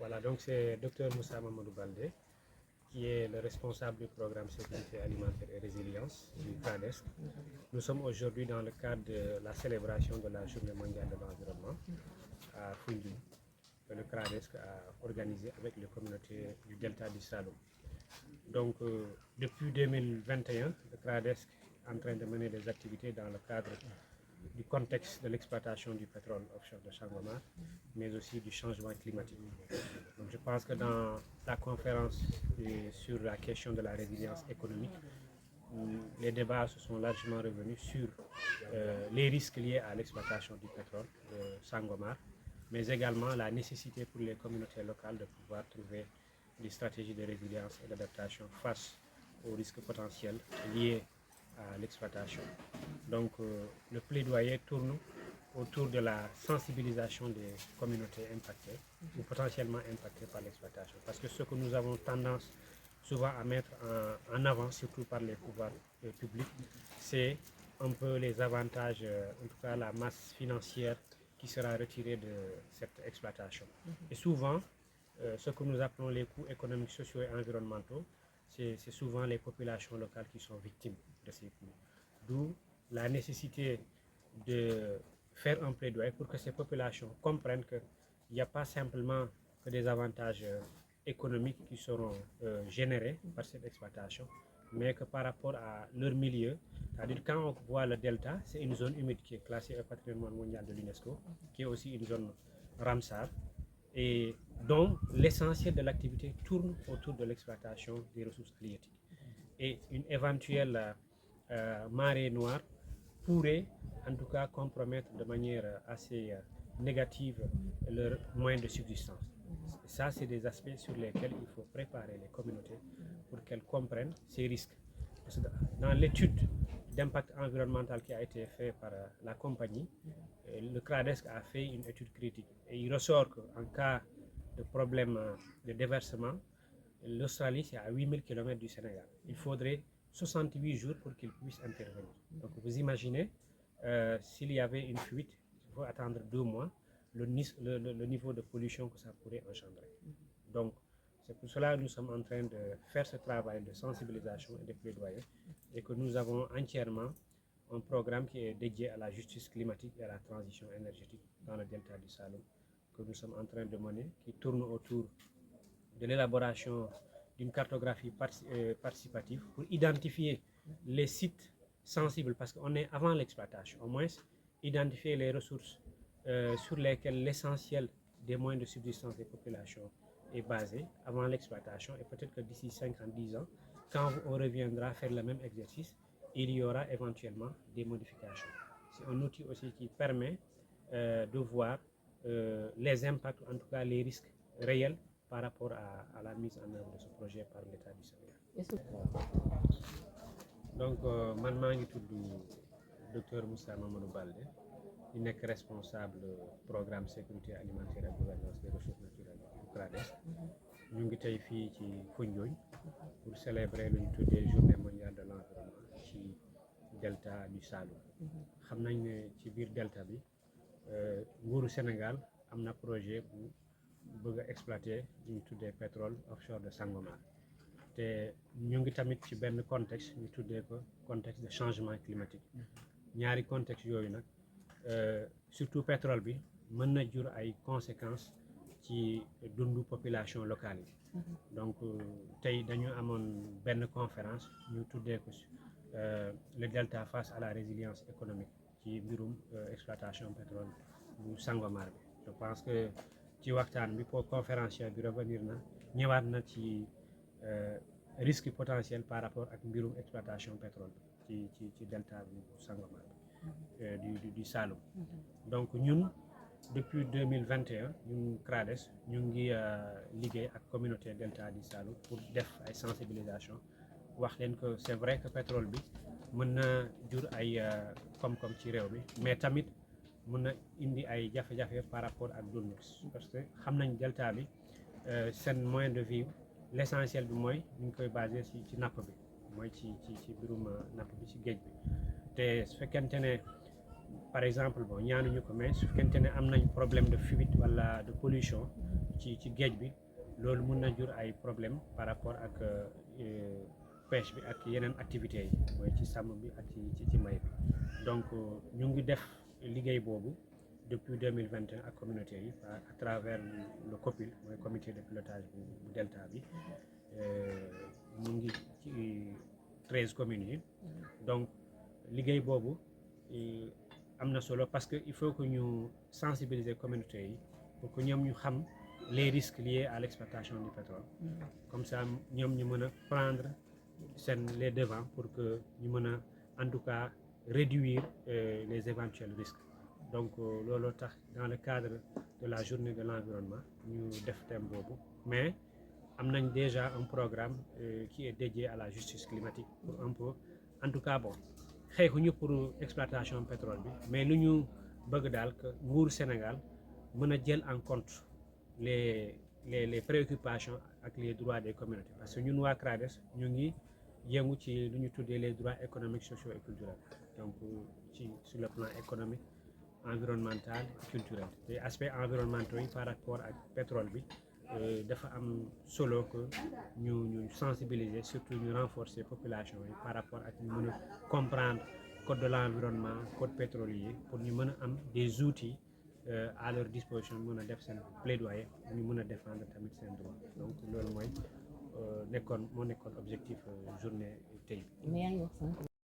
Voilà, donc c'est Dr Moussa Mamadou Baldé, qui est le responsable du programme sécurité alimentaire et résilience du CRADESC. Nous sommes aujourd'hui dans le cadre de la célébration de la Journée mondiale de l'environnement à Foundiougne, que le CRADESC a organisé avec les communautés du Delta du Saloum. Donc, depuis 2021, le CRADESC est en train de mener des activités dans le cadre du contexte de l'exploitation du pétrole offshore de Sangomar, mais aussi du changement climatique. Donc, je pense que dans la conférence sur la question de la résilience économique, les débats se sont largement revenus sur les risques liés à l'exploitation du pétrole de Sangomar, mais également la nécessité pour les communautés locales de pouvoir trouver des stratégies de résilience et d'adaptation face aux risques potentiels liés à l'exploitation. Donc le plaidoyer tourne autour de la sensibilisation des communautés impactées ou potentiellement impactées par l'exploitation. Parce que ce que nous avons tendance souvent à mettre en avant, surtout par les pouvoirs publics, c'est un peu les avantages, en tout cas la masse financière qui sera retirée de cette exploitation. Et souvent, ce que nous appelons les coûts économiques, sociaux et environnementaux, c'est souvent les populations locales qui sont victimes de ces coûts. D'où la nécessité de faire un plaidoyer pour que ces populations comprennent qu'il n'y a pas simplement que des avantages économiques qui seront générés par cette exploitation, mais que par rapport à leur milieu, c'est-à-dire quand on voit le delta, c'est une zone humide qui est classée au patrimoine mondial de l'UNESCO, qui est aussi une zone Ramsar, et dont l'essentiel de l'activité tourne autour de l'exploitation des ressources halieutiques. Et une éventuelle marée noire pourrait en tout cas compromettre de manière assez négative leurs moyens de subsistance. Et ça, c'est des aspects sur lesquels il faut préparer les communautés pour qu'elles comprennent ces risques. Parce que dans l'étude d'impact environnemental qui a été faite par la compagnie, le CRADESC a fait une étude critique et il ressort qu'en cas de problème de déversement, l'Australie c'est à 8000 km du Sénégal. Il faudrait 68 jours pour qu'il puisse intervenir. Donc vous imaginez, s'il y avait une fuite, il faut attendre 2 mois, le niveau de pollution que ça pourrait engendrer. Donc c'est pour cela que nous sommes en train de faire ce travail de sensibilisation et de plaidoyer et que nous avons entièrement un programme qui est dédié à la justice climatique et à la transition énergétique dans le delta du Saloum que nous sommes en train de mener, qui tourne autour de l'élaboration d'une cartographie participative pour identifier les sites sensibles, parce qu'on est avant l'exploitation, au moins identifier les ressources sur lesquelles l'essentiel des moyens de subsistance des populations est basé avant l'exploitation, et peut-être que d'ici 5 ans, 10 ans, quand on reviendra faire le même exercice, il y aura éventuellement des modifications. C'est un outil aussi qui permet de voir les impacts, en tout cas les risques réels par rapport à la mise en œuvre de ce projet par l'État du Sénégal. Donc, man maa ngi tudd Dr Moussa Mamadou Baldé, di nekk responsable programme sécurité alimentaire et gouvernance des ressources naturelles du CRADESC. Ñu ngi tey fii ci Foundiougne pour célébrer lu ñu tuddee journée mondiale de l'environnement ci delta du Saloum. Xam nañ ne ci biir delta bi nguuru Sénégal am na projet bu bëgg a exploiter lu ñu tuddee pétrole offshore de Sangomar, te ñu ngi tamit ci benn contexte ñu tuddee ko contexte de changement climatique. Ñaari contexte yooyu nag surtout pétrole bi mën na jur ay conséquences ci dundu population locale yi. Donc tey dañu amoon benn conférence ñu tuddee ko le delta face à la résilience économique ci mbirum exploitation pétrole bu Sangomar bi. Je pense que ci waxtaan bi pour conférencier bi revenir na ñëwaat na ci risque potentiel par rapport ak mbirum exploitation pétrole ci delta bu Sangomar du Saloum. Donc ñun depuis 2021 ñun CRADESC ñu ngi liggéey ak communauté delta du Saloum pour def ay sensibilisation wax leen que c'est vrai que pétrole bi mën na jur ay koom-koom ci réew mi, mais tamit mën na indi ay jafe-jafe par rapport ak dund, parce que xam nañ delta bi seen moyen de vie l'essentiel bi mooy ñu ngi koy basé ci napp bi, mooy ci mbirum napp bi ci géej bi. Te su fekkente ne par exemple bon ñaanuñu ko mais su fekkente ne am nañ problème de fuite wala de pollution ci géej bi loolu mun na jur ay problème par rapport ak pêche bi ak yeneen activités yi mooy ci sàmm bi ak ci mbay bi donc ñu ngi def liggéey boobu depuis 2021 ak communauté yi à travers le COPIL mooy comité de pilotage bu delta bi ñu ngi ci 13 communes yi donc liggéey boobu am na solo parce que il faut que ñu sensibiliser communauté yi pour que ñoom ñu xam les risques liés à l'exploitation du pétrole comme ça ñoom ñu mën a prendre les devants pour que ñu mën a en tout cas réduire les éventuels risques donc looloo tax dans le cadre de la journée de l'environnement ñu def thème boobu mais am nañ déjà un programme qui est dédié à la justice climatique pour un peu en tout cas bon xeexuñu pour exploitation pétrole bi mais lu ñu bëgg daal que nguur Sénégal mën a jël en compte les préoccupations ak les droits des communautés parce que ñun waa CRADES ñu ngi yëngu ci lu ñu tuddee les droits économiques sociaux et culturels donc sur le plan économique environnemental et culturel te aspects environnementaux yi par rapport ak pétrole bi dafa am solo que ñu sensibiliser surtout ñu renforcer population yi par rapport ak ñu mën a comprendre code de l'environnement code pétrolier pour ñu mën a am des outils à leur disposition mën a def seen plaidoyer ñu mën a défendre tamit seen droit donc loolu mooy moo nekkoon objectif journée tey.